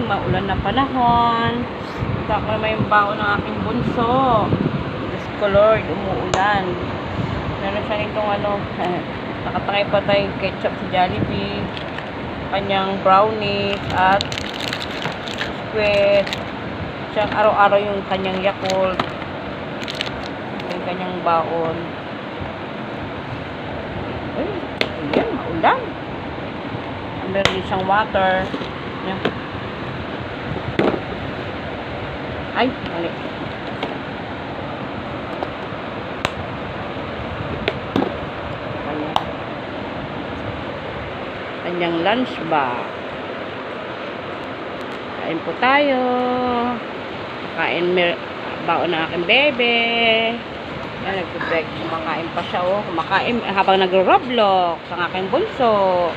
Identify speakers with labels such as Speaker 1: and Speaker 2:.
Speaker 1: morning, maulan na panahon. Ako may baon ng aking bunso. Diyos ko Lord, umuulan. Meron siya nitong nakatangay pa tayong ketchup sa Jollibee, kanyang brownies at squid. Siyang araw-araw yung kanyang Yakult, yung kanyang baon. Ay, ayan, maulan. Meron din siyang water. Yan. Ay, mali. Kanyang lunch bag. Kain po tayo. Kain baon na aking bebe. Yan, nag-break. Kumakain pa siya, oh. Kumakain habang nagro-roblox ang aking bunso.